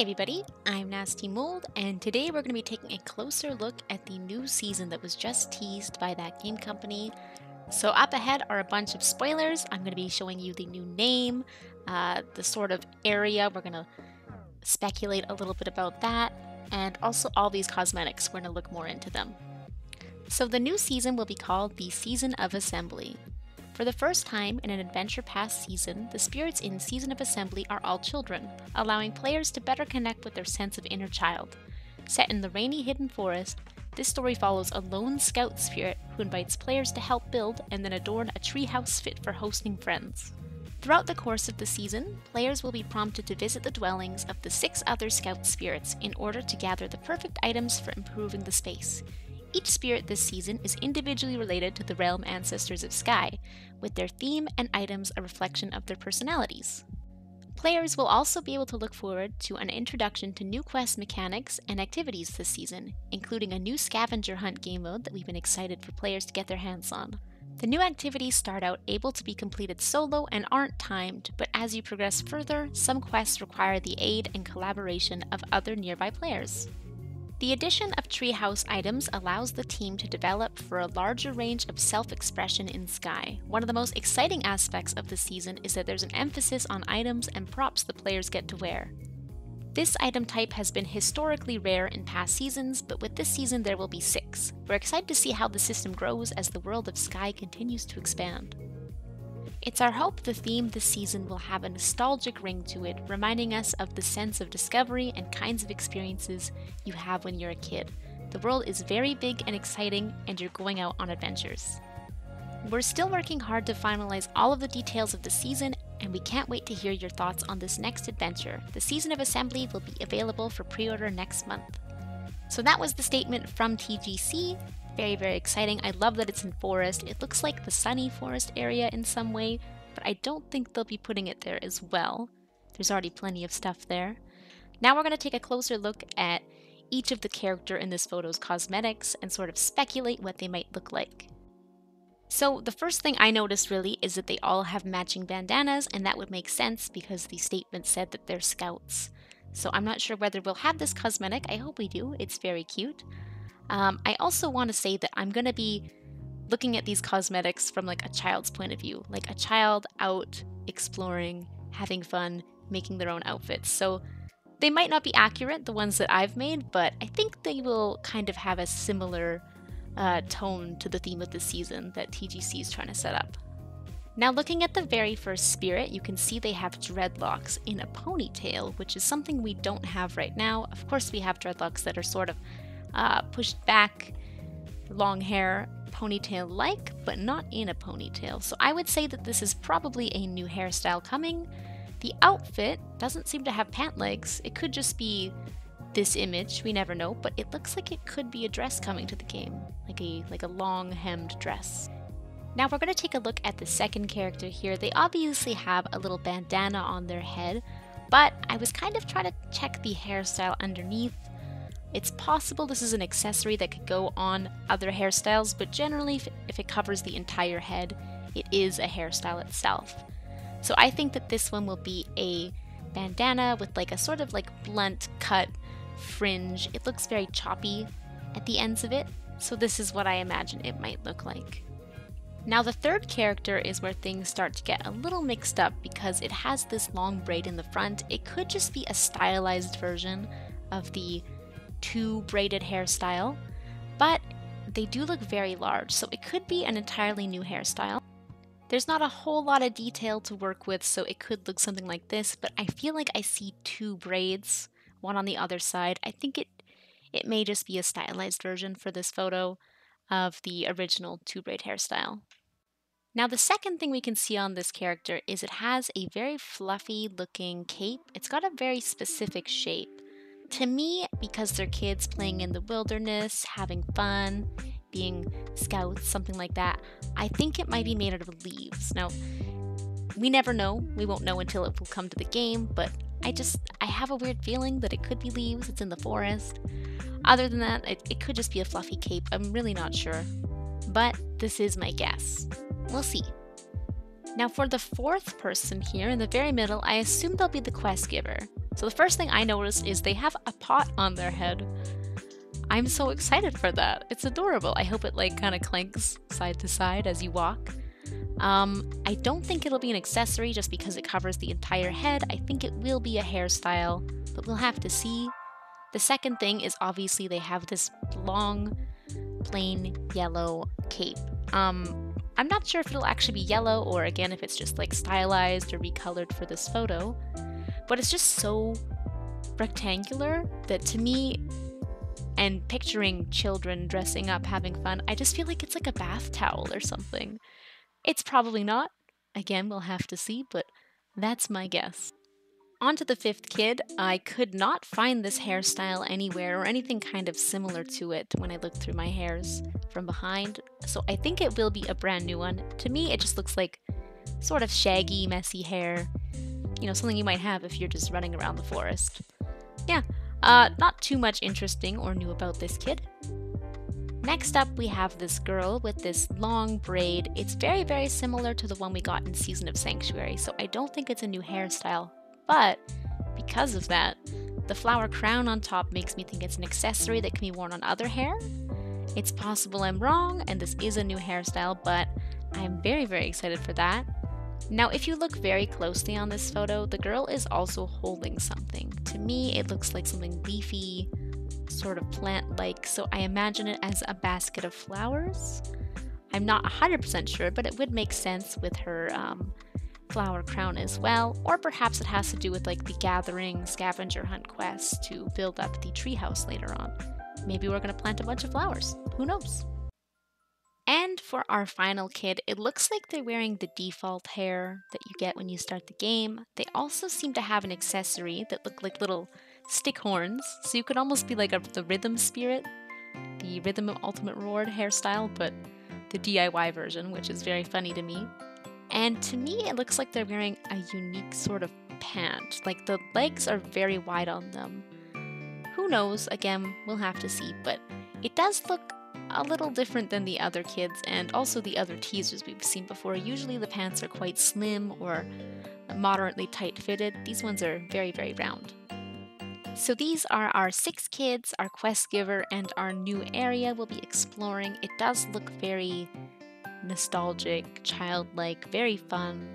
Hey everybody, I'm Nastymold, and today we're going to be taking a closer look at the new season that was just teased by that game company. So up ahead are a bunch of spoilers. I'm going to be showing you the new name, the sort of area. We're going to speculate a little bit about that, and also all these cosmetics. We're going to look more into them. So the new season will be called the Season of Assembly. For the first time in an Adventure Pass season, the spirits in Season of Assembly are all children, allowing players to better connect with their sense of inner child. Set in the rainy hidden forest, this story follows a lone scout spirit who invites players to help build and then adorn a treehouse fit for hosting friends. Throughout the course of the season, players will be prompted to visit the dwellings of the 6 other scout spirits in order to gather the perfect items for improving the space. Each spirit this season is individually related to the realm ancestors of Sky, with their theme and items a reflection of their personalities. Players will also be able to look forward to an introduction to new quest mechanics and activities this season, including a new scavenger hunt game mode that we've been excited for players to get their hands on. The new activities start out able to be completed solo and aren't timed, but as you progress further, some quests require the aid and collaboration of other nearby players. The addition of treehouse items allows the team to develop for a larger range of self-expression in Sky. One of the most exciting aspects of the season is that there's an emphasis on items and props the players get to wear. This item type has been historically rare in past seasons, but with this season there will be 6. We're excited to see how the system grows as the world of Sky continues to expand. It's our hope the theme this season will have a nostalgic ring to it, reminding us of the sense of discovery and kinds of experiences you have when you're a kid. The world is very big and exciting, and you're going out on adventures. We're still working hard to finalize all of the details of the season, and we can't wait to hear your thoughts on this next adventure. The Season of Assembly will be available for pre-order next month. So that was the statement from TGC. Very, very exciting. I love that it's in forest. It looks like the sunny forest area in some way, but I don't think they'll be putting it there as well. There's already plenty of stuff there. Now we're going to take a closer look at each of the character in this photo's cosmetics and sort of speculate what they might look like. So the first thing I noticed really is that they all have matching bandanas, and that would make sense because the statement said that they're scouts. So I'm not sure whether we'll have this cosmetic. I hope we do. It's very cute. I also want to say that I'm going to be looking at these cosmetics from like a child's point of view, like a child out exploring, having fun, making their own outfits. So they might not be accurate, the ones that I've made, but I think they will kind of have a similar tone to the theme of the season that TGC is trying to set up. Now looking at the very first spirit, you can see they have dreadlocks in a ponytail, which is something we don't have right now. Of course we have dreadlocks that are sort of pushed back, long hair, ponytail-like, but not in a ponytail. So I would say that this is probably a new hairstyle coming. The outfit doesn't seem to have pant legs. It could just be this image, we never know, but it looks like it could be a dress coming to the game, like a long hemmed dress. Now we're going to take a look at the second character here. They obviously have a little bandana on their head, but I was kind of trying to check the hairstyle underneath. It's possible this is an accessory that could go on other hairstyles, but generally if it covers the entire head, it is a hairstyle itself. So I think that this one will be a bandana with like a sort of like blunt cut fringe. It looks very choppy at the ends of it, so this is what I imagine it might look like. Now the third character is where things start to get a little mixed up because it has this long braid in the front. It could just be a stylized version of the 2 braided hairstyle, but they do look very large, so it could be an entirely new hairstyle. There's not a whole lot of detail to work with, so it could look something like this, but I feel like I see 2 braids, one on the other side. I think it may just be a stylized version for this photo of the original 2-braid hairstyle. Now the second thing we can see on this character is it has a very fluffy looking cape. It's got a very specific shape. To me, because they're kids playing in the wilderness, having fun, being scouts, something like that, I think it might be made out of leaves. Now, we never know. We won't know until it will come to the game, but I have a weird feeling that it could be leaves. It's in the forest. Other than that, it could just be a fluffy cape. I'm really not sure. But this is my guess. We'll see. Now for the fourth person here in the very middle, I assume they'll be the quest giver. So the first thing I noticed is they have a pot on their head. I'm so excited for that. It's adorable. I hope it like kind of clanks side to side as you walk. I don't think it'll be an accessory just because it covers the entire head. I think it will be a hairstyle, but we'll have to see. The second thing is obviously they have this long, plain yellow cape. I'm not sure if it'll actually be yellow or again if it's just like stylized or recolored for this photo, but it's just so rectangular that to me, and picturing children dressing up, having fun, I just feel like it's like a bath towel or something. It's probably not. Again, we'll have to see, but that's my guess. On to the fifth kid. I could not find this hairstyle anywhere or anything kind of similar to it when I looked through my hairs from behind, so I think it will be a brand new one. To me, it just looks like sort of shaggy, messy hair. You know, something you might have if you're just running around the forest. Yeah, not too much interesting or new about this kid. Next up, we have this girl with this long braid. It's very, very similar to the one we got in Season of Sanctuary, so I don't think it's a new hairstyle. But because of that, the flower crown on top makes me think it's an accessory that can be worn on other hair. It's possible I'm wrong, and this is a new hairstyle, but I'm very, very excited for that. Now, if you look very closely on this photo, the girl is also holding something. To me, it looks like something leafy, sort of plant-like, so I imagine it as a basket of flowers. I'm not 100% sure, but it would make sense with her flower crown as well, or perhaps it has to do with like the gathering scavenger hunt quest to build up the treehouse later on. Maybe we're going to plant a bunch of flowers. Who knows? And for our final kid, it looks like they're wearing the default hair that you get when you start the game. They also seem to have an accessory that look like little stick horns, so you could almost be like the Rhythm Spirit, the Rhythm of Ultimate Reward hairstyle, but the DIY version, which is very funny to me. And to me, it looks like they're wearing a unique sort of pant. Like the legs are very wide on them. Who knows? Again, we'll have to see, but it does look a little different than the other kids and also the other teasers we've seen before. Usually the pants are quite slim or moderately tight fitted. These ones are very, very round. So these are our 6 kids, our quest giver, and our new area we'll be exploring. It does look very nostalgic, childlike, very fun,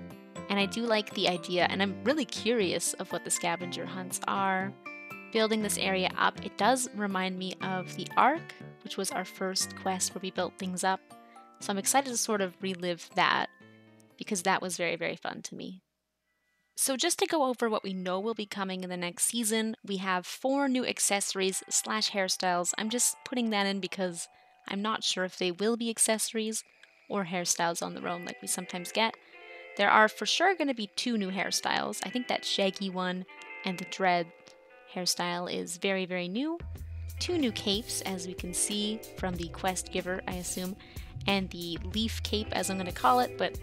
and I do like the idea, and I'm really curious of what the scavenger hunts are. Building this area up, it does remind me of the Ark, which was our first quest where we built things up, so I'm excited to sort of relive that, because that was very, very fun to me. So just to go over what we know will be coming in the next season, we have 4 new accessories / hairstyles. I'm just putting that in because I'm not sure if they will be accessories or hairstyles on their own like we sometimes get. There are for sure going to be 2 new hairstyles. I think that shaggy one and the dread hairstyle is very, very new. 2 new capes, as we can see from the quest giver, I assume, and the leaf cape, as I'm going to call it, but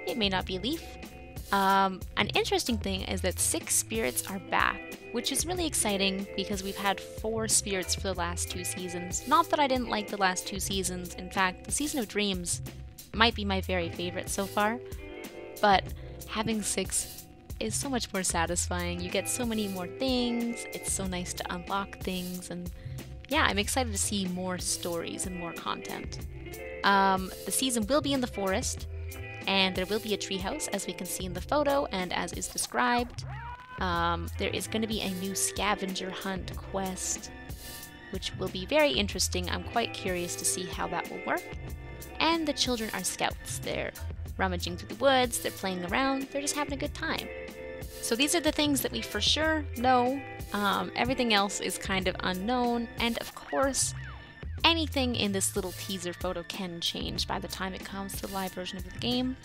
it may not be leaf. An interesting thing is that 6 spirits are back, which is really exciting because we've had 4 spirits for the last 2 seasons. Not that I didn't like the last 2 seasons. In fact, the Season of Dreams might be my very favorite so far, but having 6 is so much more satisfying. You get so many more things, it's so nice to unlock things, and yeah, I'm excited to see more stories and more content. The season will be in the forest, and there will be a treehouse, as we can see in the photo and as is described. There is going to be a new scavenger hunt quest, which will be very interesting. I'm quite curious to see how that will work. And the children are scouts. They're rummaging through the woods, they're playing around, they're just having a good time. So these are the things that we for sure know. Everything else is kind of unknown, and of course, anything in this little teaser photo can change by the time it comes to the live version of the game.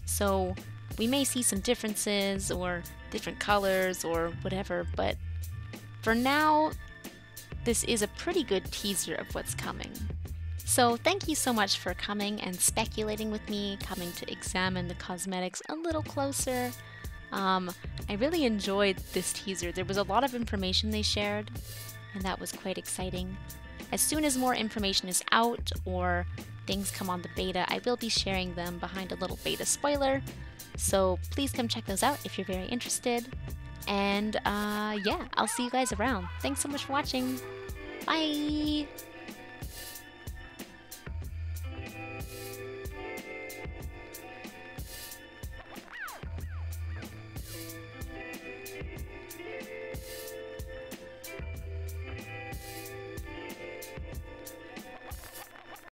So we may see some differences or different colors or whatever, but for now, this is a pretty good teaser of what's coming. So thank you so much for coming and speculating with me, coming to examine the cosmetics a little closer. I really enjoyed this teaser. There was a lot of information they shared, and that was quite exciting. As soon as more information is out or things come on the beta, I will be sharing them behind a little beta spoiler. So please come check those out if you're very interested. And yeah, I'll see you guys around. Thanks so much for watching. Bye!